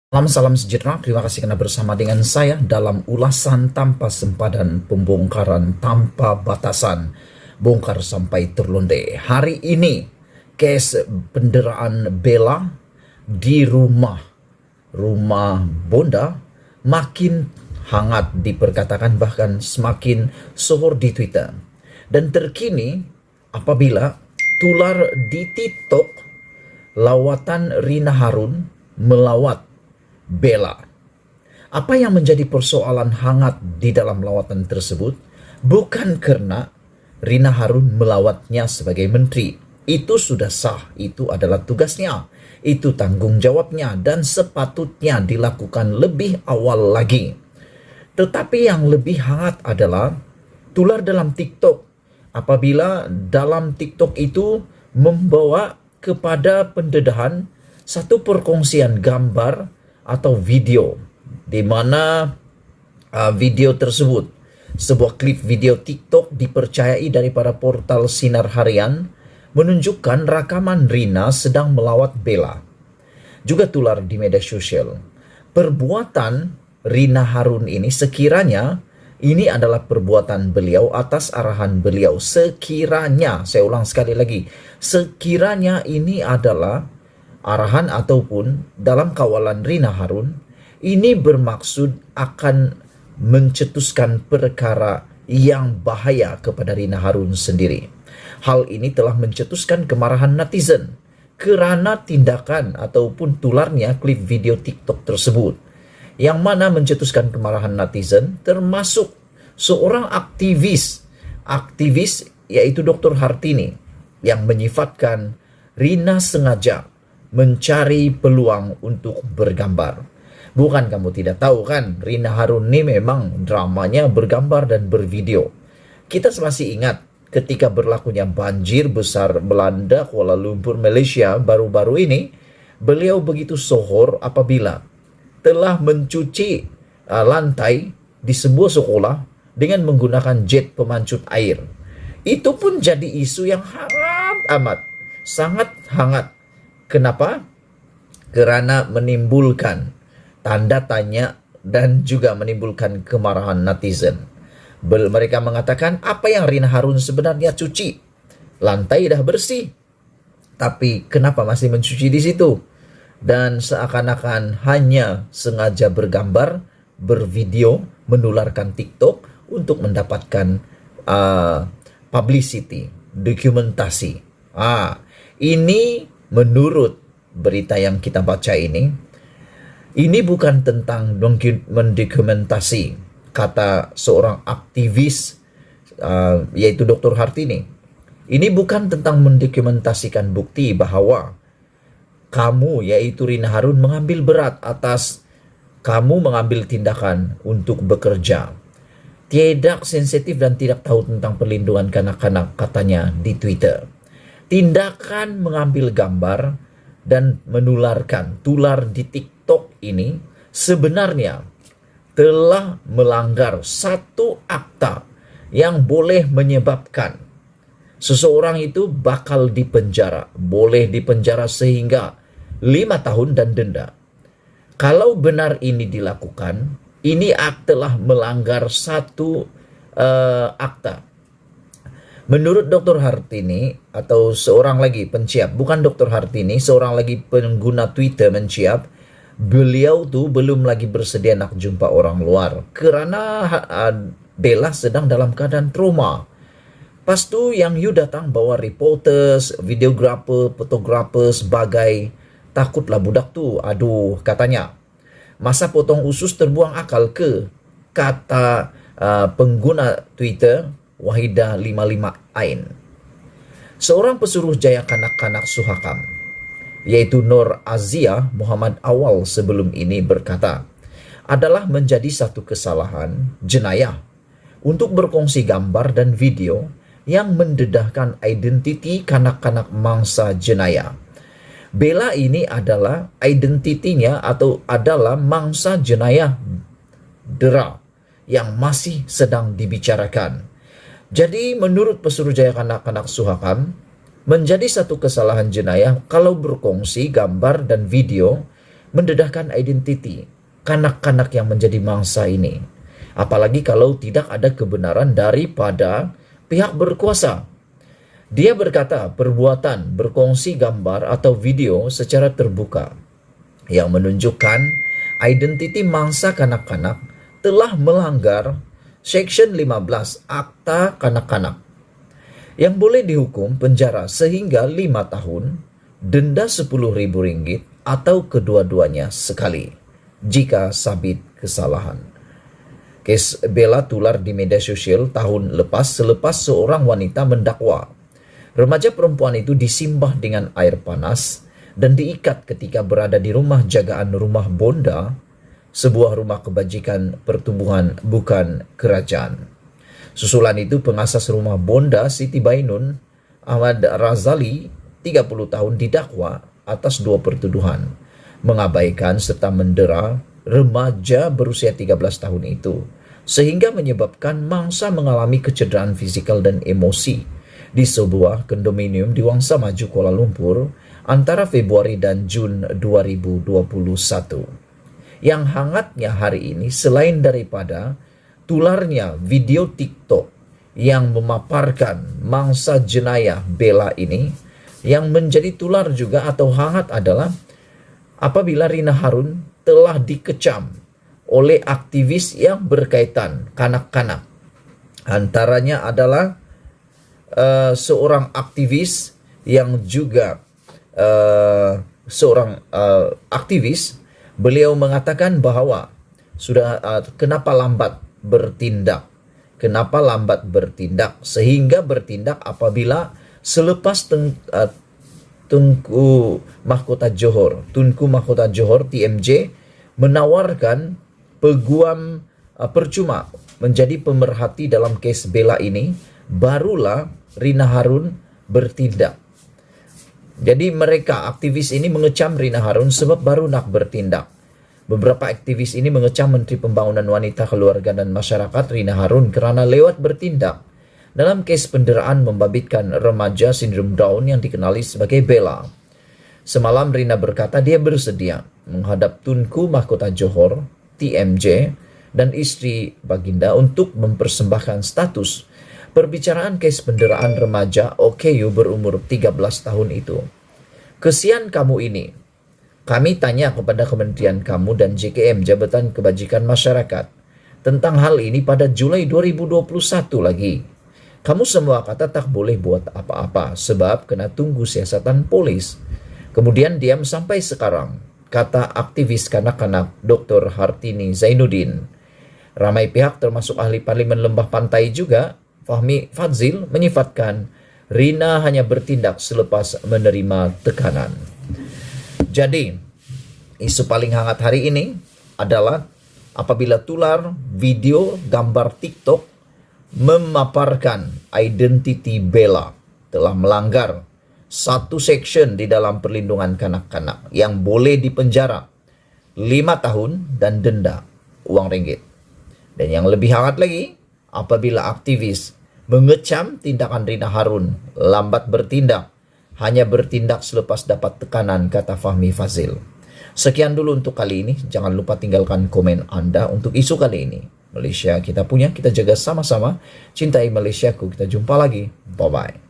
Salam sejahtera, terima kasih karena bersama dengan saya dalam ulasan tanpa sempadan, pembongkaran tanpa batasan, bongkar sampai terlonde. Hari ini, kes penderaan Bella di rumah Bonda makin hangat diperkatakan, bahkan semakin sohor di Twitter. Dan terkini apabila tular di TikTok lawatan Rina Harun melawat Bella. Apa yang menjadi persoalan hangat di dalam lawatan tersebut bukan karena Rina Harun melawatnya sebagai menteri. Itu sudah sah, itu adalah tugasnya, itu tanggung jawabnya dan sepatutnya dilakukan lebih awal lagi. Tetapi yang lebih hangat adalah tular dalam TikTok. Apabila dalam TikTok itu membawa kepada pendedahan satu perkongsian gambar atau video di mana video tersebut, sebuah klip video TikTok dipercayai daripada portal Sinar Harian, menunjukkan rakaman Rina sedang melawat Bella. Juga tular di media sosial. Perbuatan Rina Harun ini sekiranya ini adalah perbuatan beliau atas arahan beliau. Sekiranya, saya ulang sekali lagi, sekiranya ini adalah arahan ataupun dalam kawalan Rina Harun, ini bermaksud akan mencetuskan perkara yang bahaya kepada Rina Harun sendiri. Hal ini telah mencetuskan kemarahan netizen kerana tindakan ataupun tularnya klip video TikTok tersebut, yang mana mencetuskan kemarahan netizen termasuk seorang aktivis yaitu Dr. Hartini yang menyifatkan Rina sengaja mencari peluang untuk bergambar. Bukan kamu tidak tahu kan, Rina Harun ini memang dramanya bergambar dan bervideo. Kita masih ingat ketika berlakunya banjir besar melanda Kuala Lumpur, Malaysia baru-baru ini, beliau begitu sohor apabila telah mencuci lantai di sebuah sekolah dengan menggunakan jet pemancut air. Itu pun jadi isu yang hangat amat, sangat hangat. Kenapa? Karena menimbulkan tanda tanya dan juga menimbulkan kemarahan netizen. Mereka mengatakan, apa yang Rina Harun sebenarnya cuci? Lantai dah bersih, tapi kenapa masih mencuci di situ? Dan seakan-akan hanya sengaja bergambar, bervideo, menularkan TikTok untuk mendapatkan publicity, dokumentasi. Ini menurut berita yang kita baca ini bukan tentang mendokumentasi, kata seorang aktivis yaitu Dr. Hartini. Ini bukan tentang mendokumentasikan bukti bahwa kamu yaitu Rina Harun mengambil berat atas kamu mengambil tindakan untuk bekerja. Tidak sensitif dan tidak tahu tentang perlindungan kanak-kanak, katanya di Twitter. Tindakan mengambil gambar dan menularkan tular di TikTok ini sebenarnya telah melanggar satu akta yang boleh menyebabkan seseorang itu bakal dipenjara. Boleh dipenjara sehingga 5 tahun dan denda. Kalau benar ini dilakukan, ini telah melanggar satu akta. Menurut Dr. Hartini atau seorang lagi penciap, bukan Dr. Hartini, seorang lagi pengguna Twitter menciap, beliau tuh belum lagi bersedia nak jumpa orang luar kerana Bella sedang dalam keadaan trauma. Pas tu yang you datang bawa reporters, videographer, fotografer sebagai, takutlah budak tu. Aduh, katanya, masa potong usus terbuang akal ke? Kata pengguna Twitter Wahidah 55 Ain. Seorang pesuruh jaya kanak-kanak Suhakam, yaitu Nur Azia Muhammad Awal sebelum ini berkata, adalah menjadi satu kesalahan jenayah untuk berkongsi gambar dan video yang mendedahkan identiti kanak-kanak mangsa jenayah. Bella ini adalah identitinya atau adalah mangsa jenayah dera yang masih sedang dibicarakan. Jadi menurut Pesuruhjaya Kanak-kanak Suhakam, menjadi satu kesalahan jenayah kalau berkongsi gambar dan video mendedahkan identiti kanak-kanak yang menjadi mangsa ini. Apalagi kalau tidak ada kebenaran daripada pihak berkuasa. Dia berkata perbuatan berkongsi gambar atau video secara terbuka yang menunjukkan identiti mangsa kanak-kanak telah melanggar Section 15 Akta Kanak-Kanak yang boleh dihukum penjara sehingga 5 tahun, denda Rp10.000 atau kedua-duanya sekali jika sabit kesalahan. Kes bela tular di media sosial tahun lepas selepas seorang wanita mendakwa remaja perempuan itu disimbah dengan air panas dan diikat ketika berada di rumah jagaan rumah bonda, sebuah rumah kebajikan pertumbuhan bukan kerajaan. Susulan itu pengasas rumah bonda Siti Bainun, Ahmad Razali, 30 tahun didakwa atas 2 pertuduhan, mengabaikan serta mendera remaja berusia 13 tahun itu, sehingga menyebabkan mangsa mengalami kecederaan fisikal dan emosi di sebuah kondominium di Wangsa Maju, Kuala Lumpur antara Februari dan Jun 2021. Yang hangatnya hari ini, selain daripada tularnya video TikTok yang memaparkan mangsa jenayah bela ini, yang menjadi tular juga atau hangat adalah apabila Rina Harun telah dikecam oleh aktivis yang berkaitan kanak-kanak. Antaranya adalah seorang aktivis yang juga seorang aktivis, beliau mengatakan bahwa kenapa lambat sehingga bertindak apabila selepas Tunku Mahkota Johor TMJ menawarkan peguam percuma menjadi pemerhati dalam kes bela ini, barulah Rina Harun bertindak. Jadi mereka aktivis ini mengecam Rina Harun sebab baru nak bertindak. Beberapa aktivis ini mengecam Menteri Pembangunan Wanita, Keluarga dan Masyarakat Rina Harun kerana lewat bertindak dalam kes penderaan membabitkan remaja sindrom Down yang dikenali sebagai Bella. Semalam Rina berkata dia bersedia menghadap Tunku Mahkota Johor TMJ dan istri Baginda untuk mempersembahkan status perbicaraan kes penderaan remaja OKU berumur 13 tahun itu. Kesian kamu ini. Kami tanya kepada Kementerian Kamu dan JKM Jabatan Kebajikan Masyarakat tentang hal ini pada Julai 2021 lagi. Kamu semua kata tak boleh buat apa-apa sebab kena tunggu siasatan polis. Kemudian diam sampai sekarang, kata aktivis kanak-kanak Dr. Hartini Zainuddin. Ramai pihak termasuk ahli Parlimen Lembah Pantai juga, Fahmi Fadzil, menyifatkan Rina hanya bertindak selepas menerima tekanan. Jadi, isu paling hangat hari ini adalah apabila tular video gambar TikTok memaparkan identiti Bella telah melanggar satu section di dalam perlindungan kanak-kanak yang boleh dipenjara 5 tahun dan denda uang ringgit. Dan yang lebih hangat lagi, apabila aktivis mengecam tindakan Rina Harun lambat bertindak, hanya bertindak selepas dapat tekanan, kata Fahmi Fazil. Sekian dulu untuk kali ini. Jangan lupa tinggalkan komen Anda untuk isu kali ini. Malaysia kita punya, kita jaga sama-sama. Cintai Malaysiaku. Kita jumpa lagi. Bye-bye.